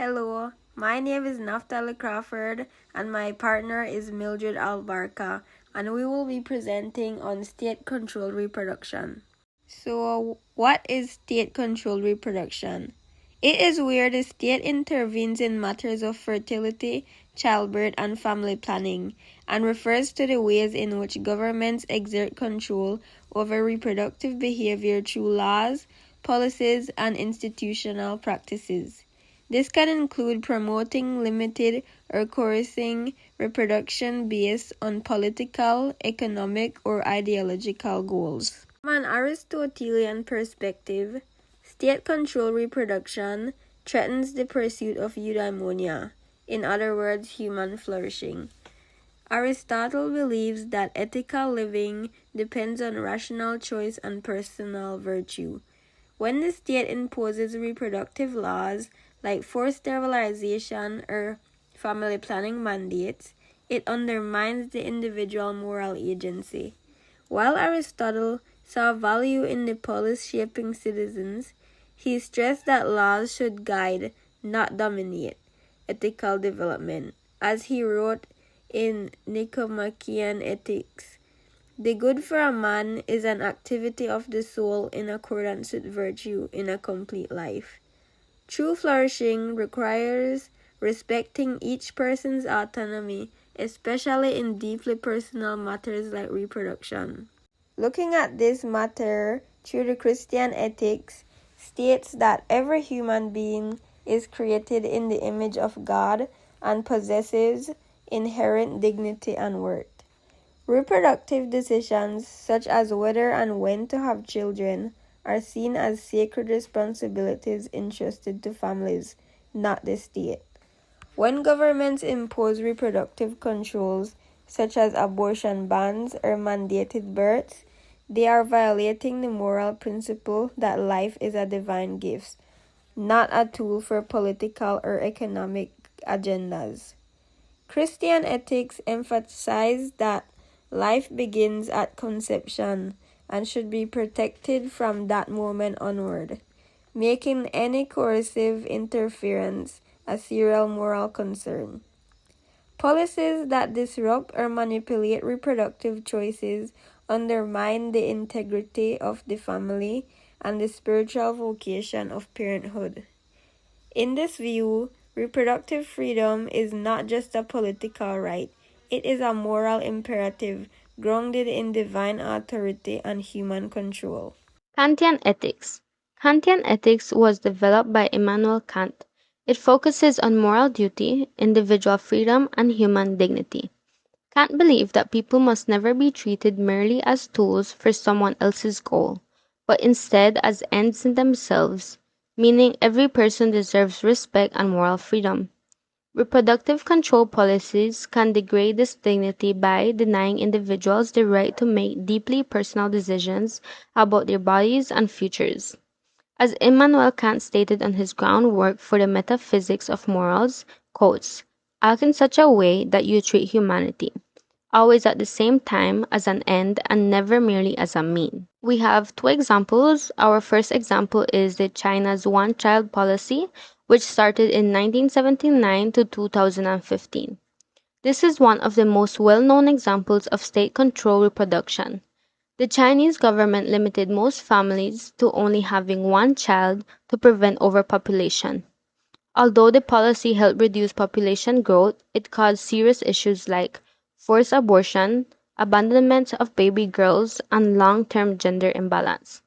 Hello, my name is Naftali Crawford and my partner is Mildred Albarca, and we will be presenting on state-controlled reproduction. So, what is state-controlled reproduction? It is where the state intervenes in matters of fertility, childbirth, and family planning, and refers to the ways in which governments exert control over reproductive behavior through laws, policies, and institutional practices. This can include promoting, limited, or coercing reproduction based on political, economic, or ideological goals. From an Aristotelian perspective, state-controlled reproduction threatens the pursuit of eudaimonia, in other words, human flourishing. Aristotle believes that ethical living depends on rational choice and personal virtue. When the state imposes reproductive laws, like forced sterilization or family planning mandates, it undermines the individual moral agency. While Aristotle saw value in the policy-shaping citizens, he stressed that laws should guide, not dominate, ethical development. As he wrote in Nicomachean Ethics, the good for a man is an activity of the soul in accordance with virtue in a complete life. True flourishing requires respecting each person's autonomy, especially in deeply personal matters like reproduction. Looking at this matter through the Christian ethics states that every human being is created in the image of God and possesses inherent dignity and worth. Reproductive decisions, such as whether and when to have children, are seen as sacred responsibilities entrusted to families, not the state. When governments impose reproductive controls, such as abortion bans or mandated births, they are violating the moral principle that life is a divine gift, not a tool for political or economic agendas. Christian ethics emphasize that life begins at conception and should be protected from that moment onward, making any coercive interference a serious moral concern. Policies that disrupt or manipulate reproductive choices undermine the integrity of the family and the spiritual vocation of parenthood. In this view, reproductive freedom is not just a political right, it is a moral imperative grounded in divine authority and human control. Kantian ethics. Kantian ethics was developed by Immanuel Kant. It focuses on moral duty, individual freedom, and human dignity. Kant believed that people must never be treated merely as tools for someone else's goal, but instead as ends in themselves, meaning every person deserves respect and moral freedom. Reproductive control policies can degrade this dignity by denying individuals the right to make deeply personal decisions about their bodies and futures. As Immanuel Kant stated on his groundwork for the metaphysics of morals, quotes, "Act in such a way that you treat humanity, always at the same time as an end and never merely as a mean." We have two examples. Our first example is the China's one-child policy, which started in 1979 to 2015. This is one of the most well-known examples of state-controlled reproduction. The Chinese government limited most families to only having one child to prevent overpopulation. Although the policy helped reduce population growth, it caused serious issues like forced abortion, abandonment of baby girls, and long-term gender imbalance.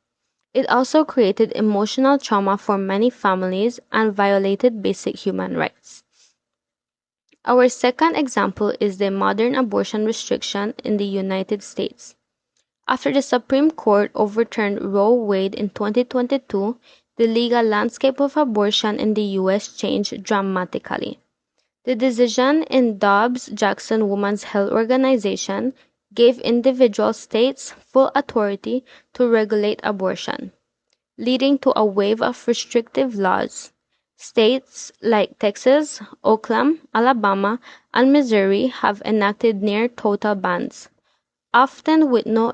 It also created emotional trauma for many families and violated basic human rights. Our second example is the modern abortion restriction in the United States. After the Supreme Court overturned Roe Wade in 2022, the legal landscape of abortion in the U.S. changed dramatically. The decision in Dobbs-Jackson Women's Health Organization gave individual states full authority to regulate abortion, leading to a wave of restrictive laws. States like Texas, Oklahoma, Alabama, and Missouri have enacted near total bans, often with no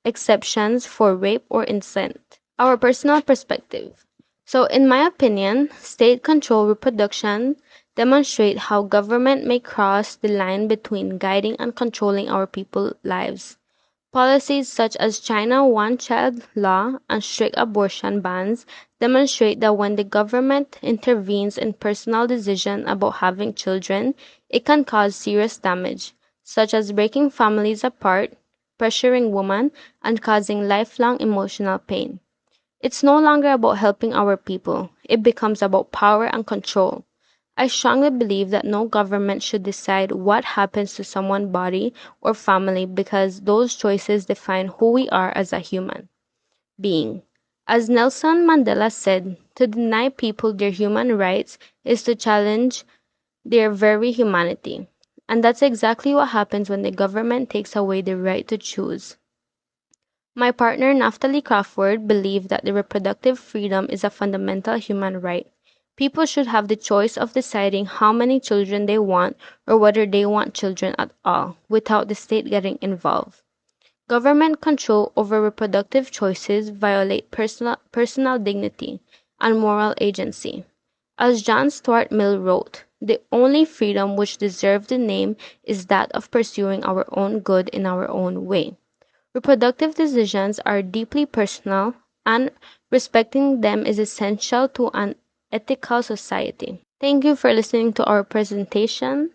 exceptions for rape or incest. Our personal perspective. So, in my opinion, state control reproduction demonstrate how government may cross the line between guiding and controlling our people's lives. Policies such as China one-child law and strict abortion bans demonstrate that when the government intervenes in personal decisions about having children, it can cause serious damage, such as breaking families apart, pressuring women, and causing lifelong emotional pain. It's no longer about helping our people, it becomes about power and control. I strongly believe that no government should decide what happens to someone's body or family because those choices define who we are as a human being. As Nelson Mandela said, to deny people their human rights is to challenge their very humanity. And that's exactly what happens when the government takes away the right to choose. My partner, Naftali Crawford, believed that the reproductive freedom is a fundamental human right. People should have the choice of deciding how many children they want or whether they want children at all, without the state getting involved. Government control over reproductive choices violate personal dignity and moral agency. As John Stuart Mill wrote, the only freedom which deserves the name is that of pursuing our own good in our own way. Reproductive decisions are deeply personal, and respecting them is essential to an ethical society. Thank you for listening to our presentation.